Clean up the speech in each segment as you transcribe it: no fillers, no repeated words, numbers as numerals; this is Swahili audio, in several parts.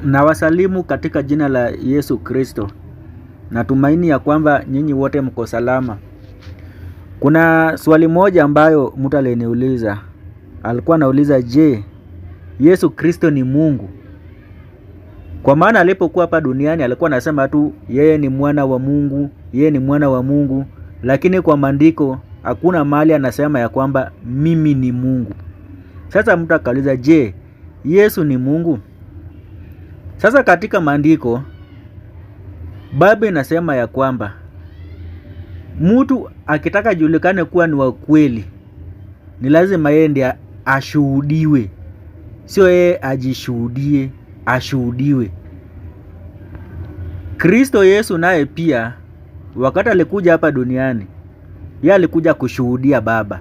Na wasalimu katika jina la Yesu Kristo. Natumaini ya kwamba nyinyi wote mko salama. Kuna swali moja ambayo mtu aliniuliza. Alikuwa anauliza, je, Yesu Kristo ni Mungu? Kwa maana alipokuwa hapa duniani alikuwa anasema tu yeye ni mwana wa Mungu, yeye ni mwana wa Mungu, lakini kwa maandiko hakuna mahali anasema ya kwamba mimi ni Mungu. Sasa mtu akauliza, je, Yesu ni Mungu? Sasa katika maandiko Biblia inasema ya kwamba mtu akitaka julikane kuwa ni wa kweli ni lazima yeye ndiye ashuhudiwe. Sio yeye ajishuhudie, ashuhudiwe. Kristo Yesu naye pia wakati alikuja hapa duniani, yeye alikuja kushuhudia Baba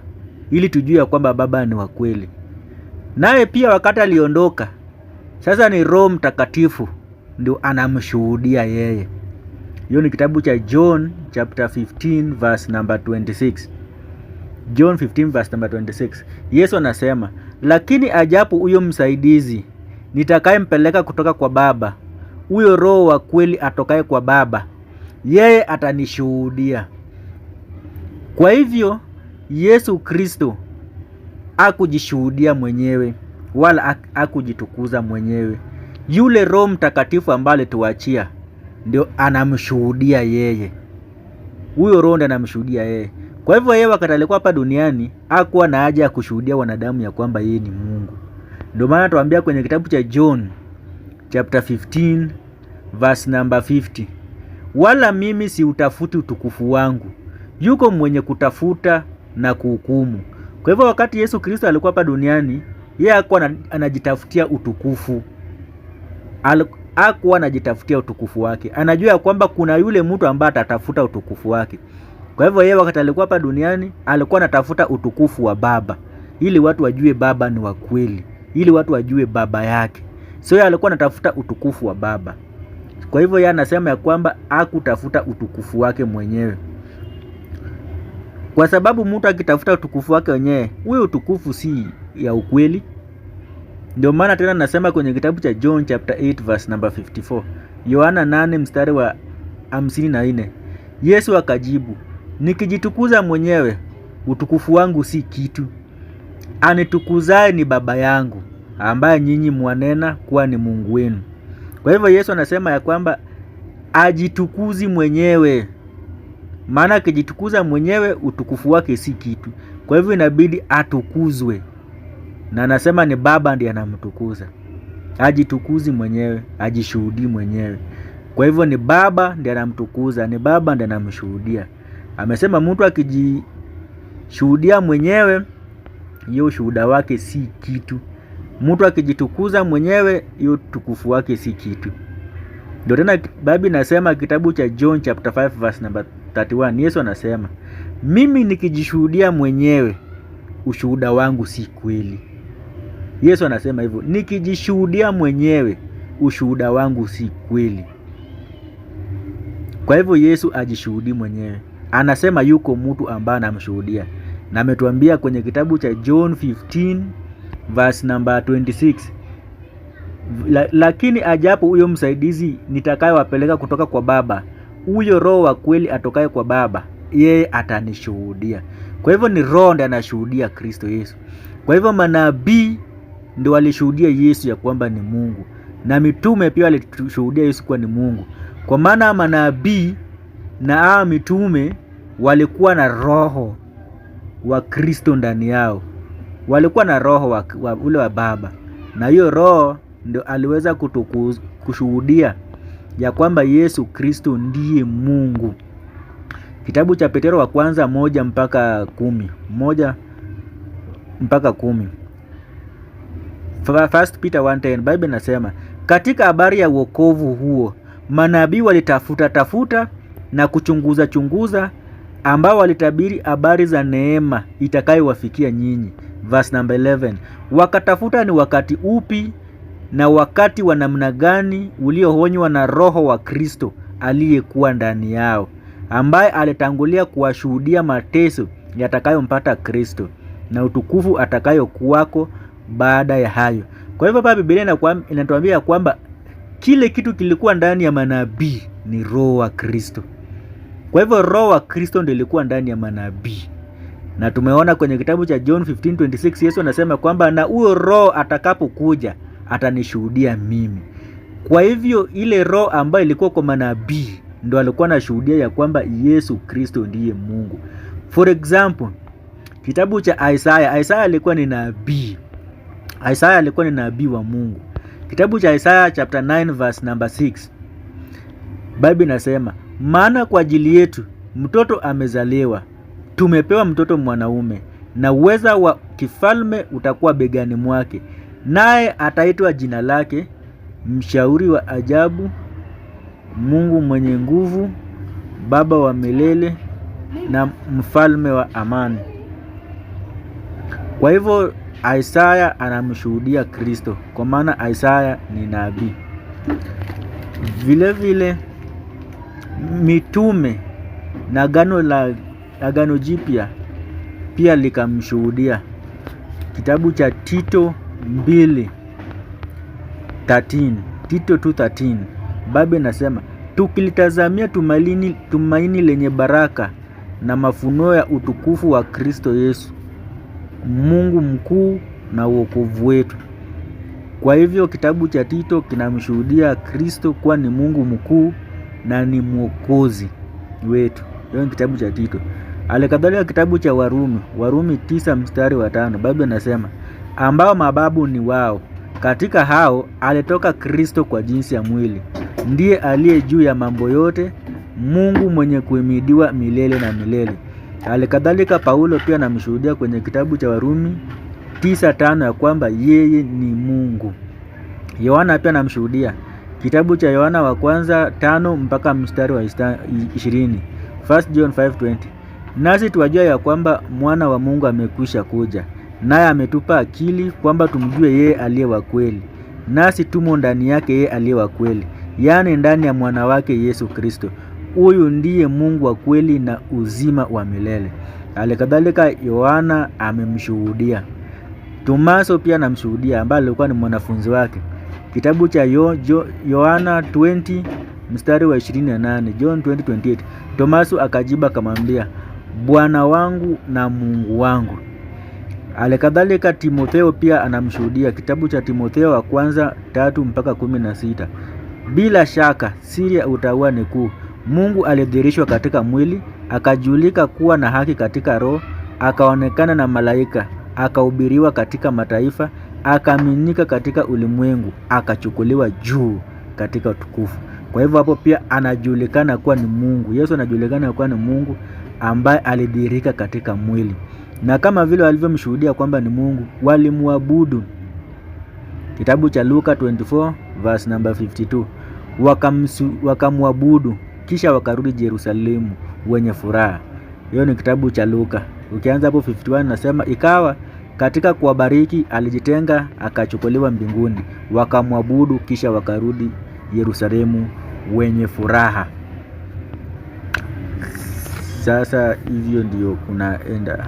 ili tujue kwamba Baba ni wa kweli. Naye pia wakati aliondoka, sasa ni Roho Mtakatifu ndio anamshuhudia yeye. Hiyo ni kitabu cha John chapter 15 verse number 26. John 15 verse number 26. Yesu anasema, lakini ajapo huyo msaidizi nitakayempeleka kutoka kwa Baba, huyo Roho wa kweli atokaye kwa Baba, yeye atanishuhudia. Kwa hivyo Yesu Kristo hakujishuhudia mwenyewe wala hakujitukuza mwenyewe. Yule Roho Mtakatifu ambaye alituachia ndio anamshuhudia yeye. Huyo Roho ndiye anamshuhudia yeye. Kwa hivyo yeye wakati alikuwa hapa duniani hakuwa na haja ya kushuhudia wanadamu ya kwamba yeye ni Mungu. Ndio maana tuambia kwenye kitabu cha John chapter 15 verse number 50. Wala mimi si utafuti utukufu wangu, yuko mwenye kutafuta na kuhukumu. Kwa hivyo wakati Yesu Kristo alikuwa hapa duniani, yeye hakuwa anajitafutia utukufu. Hakuwa anajitafutia utukufu wake. Anajua kwamba kuna yule mtu ambaye atatafuta utukufu wake. Kwa hivyo yeye wakati alikuwa hapa duniani alikuwa anatafuta utukufu wa Baba, ili watu wajue Baba ni wa kweli, ili watu wajue Baba yake. So yeye alikuwa anatafuta utukufu wa Baba. Kwa hivyo yeye anasema ya kwamba hakutafuta utukufu wake mwenyewe. Kwa sababu mtu akitafuta utukufu wake mwenyewe, huyo utukufu si ya ukweli. Ndio maana tena nasema kwenye kitabu cha John chapter 8 verse number 54. Yohana 8 mstari wa 54. Yesu akajibu, nikijitukuza mwenyewe, utukufu wangu si kitu. Anitukuzaye ni Baba yangu, ambaye nyinyi mwanena kuwa ni Mungu wenu. Kwa hivyo Yesu anasema ya kwamba ajitukuzi mwenyewe. Maana akijitukuza mwenyewe utukufu wake si kitu. Kwa hivyo inabidi atukuzwe. Na anasema ni Baba ndiye anamtukuza. Ajitukuzi mwenyewe, ajishuhudii mwenyewe. Kwa hivyo ni Baba ndiye anamtukuza, ni Baba ndiye anamshuhudia. Amesema mtu akijishuhudia mwenyewe, hiyo ushuhuda wake si kitu. Mtu akijitukuza mwenyewe, hiyo utukufu wake si kitu. Ndio tena Biblia inasema kitabu cha John chapter 5 verse number 31. Yesu anasema, mimi nikijishuhudia mwenyewe, ushuhuda wangu si kweli. Yesu anasema hivyo, nikijishuhudia mwenyewe, ushuhuda wangu si kweli. Kwa hivyo Yesu ajishuhudii mwenyewe. Anasema yuko mtu ambaye anamshuhudia. Na ametuambia kwenye kitabu cha John 15 verse number 26. Lakini ajapo huyo msaidizi nitakayewapeleka kutoka kwa Baba, huyo Roho wa kweli atokaye kwa Baba, yeye atanishuhudia. Kwa hivyo ni Roho ndiye anashuhudia Kristo Yesu. Kwa hivyo manabii ndio walishuhudia Yesu ya kwamba ni Mungu, na mitume pia walishuhudia Yesu kuwa ni Mungu. Kwa maana manabii na mitume walikuwa na roho wa Kristo ndani yao. Walikuwa na roho wa ule wa Baba. Na hiyo roho ndio aliweza kushuhudia ya kwamba Yesu Kristo ndiye Mungu. Kitabu cha Petero wa kwanza 1 mpaka 10. 1 mpaka 10. First Peter 1:10. Biblia inasema, katika habari ya wokovu huo manabii walitafuta na kuchunguza ambao walitabiri habari za neema itakayowafikia nyinyi. Verse number 11. Wakatafuta ni wakati upi na wakati wa namna gani ulioonywa na Roho wa Kristo aliyekuwa ndani yao, ambaye alitangulia kuwashuhudia mateso yatakayompata Kristo na utukufu atakayokuwako baada ya hayo. Kwa hivyo hapa Biblia inatuambia kwamba kile kitu kilikuwa ndani ya manabii ni roho wa Kristo. Kwa hivyo roho wa Kristo ndio ilikuwa ndani ya manabii. Na tumeona kwenye kitabu cha John 15:26 Yesu anasema kwamba na huyo roho atakapokuja atanishuhudia mimi. Kwa hivyo ile roho ambayo ilikuwa kwa manabii ndo alikuwa anashuhudia ya kwamba Yesu Kristo ndiye Mungu. For example, kitabu cha Isaya alikuwa ni nabii. Isaya alikuwa ni nabii wa Mungu. Kitabu cha Isaya chapter 9 verse number 6. Biblia inasema, maana kwa ajili yetu mtoto amezaliwa, tumepewa mtoto mwanaume, na uweza wa kifalme utakuwa begani mwake, naye ataitwa jina lake Mshauri wa Ajabu, Mungu mwenye nguvu, Baba wa milele, na Mfalme wa amani. Kwa hivyo Isaya anamshuhudia Kristo, kwa maana Isaya ni nabii. Vile vile mitume na Agano Jipya pia likamshuhudia. Kitabu cha Tito 2:13, Tito 2:13, Biblia inasema, tukilitazamia tumaini lenye baraka na mafunuo ya utukufu wa Kristo Yesu, Mungu mkuu na wokovu wetu. Kwa hivyo kitabu cha Tito kinamshuhudia Kristo kuwa ni Mungu mkuu na ni mwokozi wetu. Hiyo ni kitabu cha Tito. Alikadhalika kitabu cha Warumi 9:5, Biblia inasema, ambao mababu ni wao, katika hao alitoka Kristo kwa jinsi ya mwili, ndiye aliye juu ya mambo yote, Mungu mwenye kuhimidiwa milele na milele. Alikadhalika Paulo pia anamshuhudia kwenye kitabu cha Warumi 9:5 ya kwamba yeye ni Mungu. Yohana pia anamshuhudia. Kitabu cha Yohana wa kwanza 5 mpaka mstari wa 20. 1 John 5:20. Nasi tuwajua ya kwamba mwana wa Mungu amekwisha kuja, naye ametupa akili kwamba tumjue yeye aliye wa kweli, nasi tumo ndani yake yeye aliye wa kweli, yaani ndani ya mwana wake Yesu Kristo. Huyu ndiye Mungu wa kweli na uzima wa milele. Halikadhalika Yohana amemshuhudia. Tomaso pia anamshuhudia, ambaye alikuwa ni mwanafunzi wake. Kitabu cha Yohana 20 mstari wa 28, John 20:28. Tomaso akajibu akamwambia, Bwana wangu na Mungu wangu. Halikadhalika Timotheo pia anamshuhudia. Kitabu cha Timotheo wa kwanza 3 mpaka 16. Bila shaka siri ya utauwa ni kuu. Mungu alidhihirishwa katika mwili, akajulika kuwa na haki katika roho, akaonekana na malaika, akahubiriwa katika mataifa, akaaminika katika ulimwengu, akachukuliwa juu katika utukufu. Kwa hivyo hapo pia anajulikana kuwa ni Mungu. Yesu anajulikana kuwa ni Mungu ambaye alidhihirika katika mwili. Na kama vile walivyomshuhudia kwamba ni Mungu, walimwabudu. Kitabu cha Luka 24 verse number 52. Wakamwabudu kisha wakarudi Yerusalemu wenye furaha. Hiyo ni kitabu cha Luka. Ukianza hapo 51 nasema, ikawa katika kuwabariki alijitenga akachukuliwa mbinguni. Wakamwabudu kisha wakarudi Yerusalemu wenye furaha. Sasa hivyo ndio kunaenda.